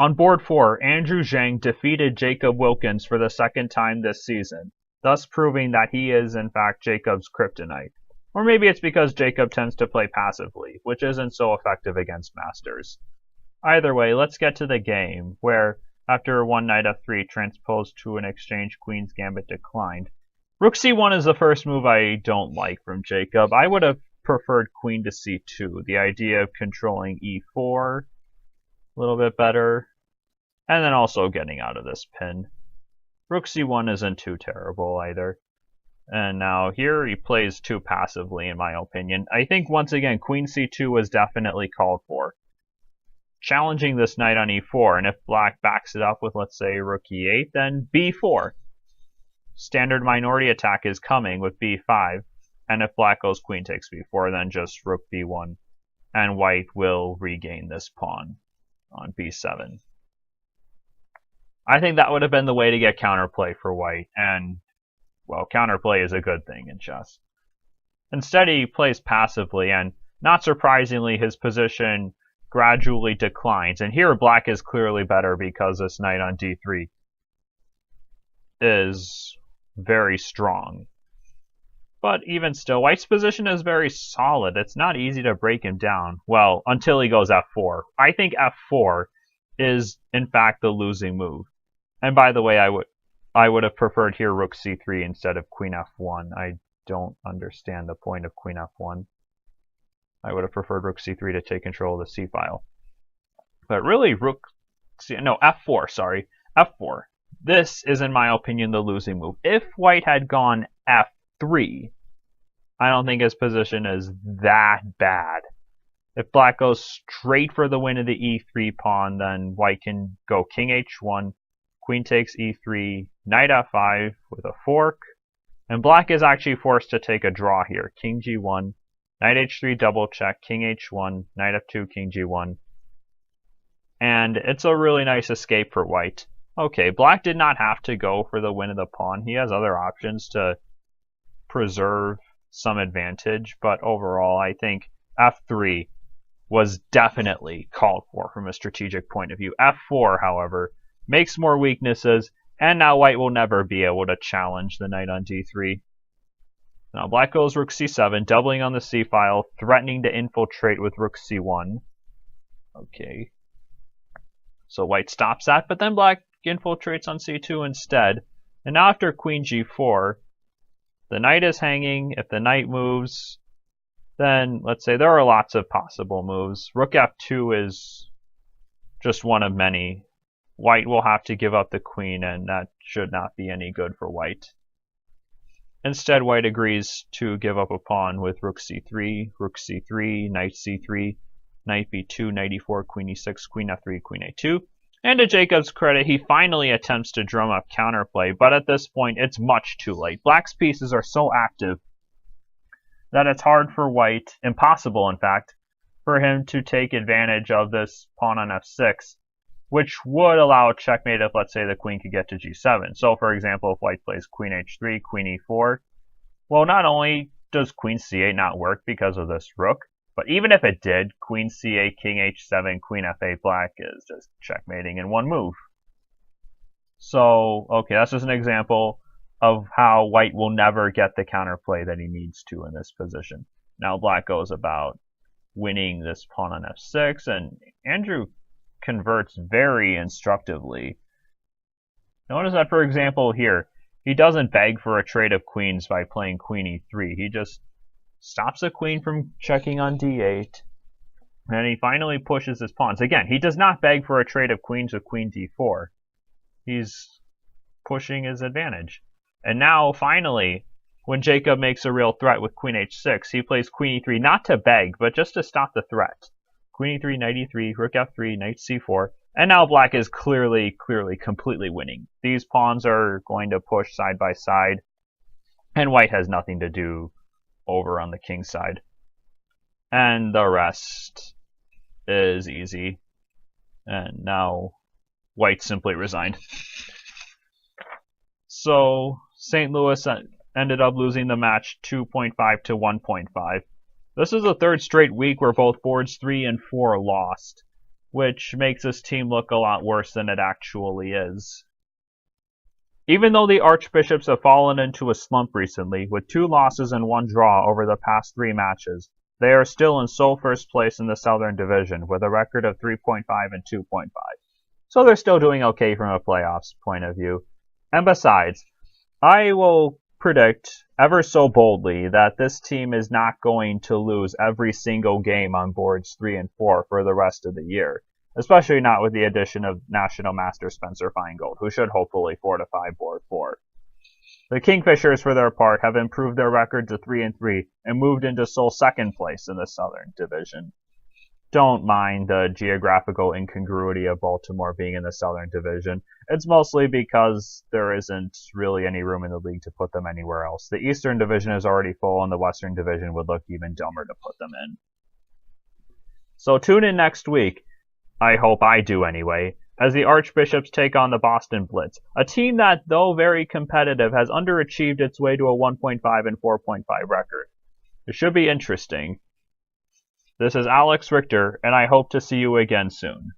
On board 4, Andrew Zheng defeated Jacob Wilkins for the second time this season, thus proving that he is in fact Jacob's kryptonite. Or maybe it's because Jacob tends to play passively, which isn't so effective against masters. Either way, let's get to the game, where after one knight f3 transposed to an exchange queen's gambit declined. Rook c1 is the first move I don't like from Jacob. I would have preferred queen to c2, the idea of controlling e4 a little bit better, and then also getting out of this pin. Rook c1 isn't too terrible either. And now here he plays too passively in my opinion. I think once again queen c2 was definitely called for. Challenging this knight on e4, and if black backs it up with, let's say, rook e8, then b4. Standard minority attack is coming with b5, and if black goes queen takes b4, then just rook b1, and white will regain this pawn on b7. I think that would have been the way to get counterplay for white, and, well, counterplay is a good thing in chess. Instead, he plays passively, and not surprisingly, his position gradually declines. And here black is clearly better because this knight on d3 is very strong. But even still, white's position is very solid. It's not easy to break him down. Well, until he goes f4. I think f4 is, in fact, the losing move. And by the way, I would have preferred here rook c3 instead of queen f1. I don't understand the point of queen f1. I would have preferred rook c3 to take control of the c file. But really, f4, sorry. f4. This is, in my opinion, the losing move. If white had gone f3, I don't think his position is that bad. If black goes straight for the win of the e3 pawn, then white can go king h1, queen takes e3, knight f5 with a fork, and black is actually forced to take a draw here. King g1, knight h3 double check, king h1, knight f2, king g1. And it's a really nice escape for white. Okay, black did not have to go for the win of the pawn. He has other options to preserve some advantage, but overall I think f3 was definitely called for from a strategic point of view. f4, however, makes more weaknesses, and now white will never be able to challenge the knight on d3. Now black goes rook c7, doubling on the c file, threatening to infiltrate with rook c1. Okay. So white stops that, but then black infiltrates on c2 instead. And now after queen g4, the knight is hanging. If the knight moves, then let's say there are lots of possible moves. Rook f2 is just one of many. White will have to give up the queen, and that should not be any good for white. Instead, white agrees to give up a pawn with rook c3, knight c3, knight b2, knight e4, queen e6, queen f3, queen a2. And to Jacob's credit, he finally attempts to drum up counterplay, but at this point, it's much too late. Black's pieces are so active that it's hard for white, impossible in fact, for him to take advantage of this pawn on f6, which would allow a checkmate if, let's say, the queen could get to g7. So, for example, if white plays queen h3, queen e4, well, not only does queen c8 not work because of this rook, but even if it did, queen c8, king h7, queen f8, black is just checkmating in one move. So, okay, that's just an example of how white will never get the counterplay that he needs to in this position. Now black goes about winning this pawn on f6, and Andrew converts very instructively. Notice that, for example, here, he doesn't beg for a trade of queens by playing queen e3. He just stops the queen from checking on d8, and he finally pushes his pawns. Again, he does not beg for a trade of queens with queen d4. He's pushing his advantage. And now, finally, when Jacob makes a real threat with queen h6, he plays queen e3, not to beg, but just to stop the threat. Queen e3, knight e3, rook f3, knight c4, and now black is clearly, completely winning. These pawns are going to push side by side, and white has nothing to do over on the king side. And the rest is easy. And now white simply resigned. So St. Louis ended up losing the match 2.5 to 1.5. This is the third straight week where both boards 3 and 4 lost. which makes this team look a lot worse than it actually is. Even though the Archbishops have fallen into a slump recently, with 2 losses and 1 draw over the past 3 matches, they are still in sole first place in the Southern Division with a record of 3.5 and 2.5. So they're still doing okay from a playoffs point of view. And besides, I will predict ever so boldly that this team is not going to lose every single game on boards 3 and 4 for the rest of the year, especially not with the addition of National Master Spencer Feingold, who should hopefully fortify board 4. The Kingfishers, for their part, have improved their record to 3 and 3 and moved into sole second place in the Southern Division. Don't mind the geographical incongruity of Baltimore being in the Southern Division. It's mostly because there isn't really any room in the league to put them anywhere else. The Eastern Division is already full, and the Western Division would look even dumber to put them in. So tune in next week, I hope I do anyway, as the Archbishops take on the Boston Blitz, a team that, though very competitive, has underachieved its way to a 1.5 and 4.5 record. It should be interesting. This is Alex Richter, and I hope to see you again soon.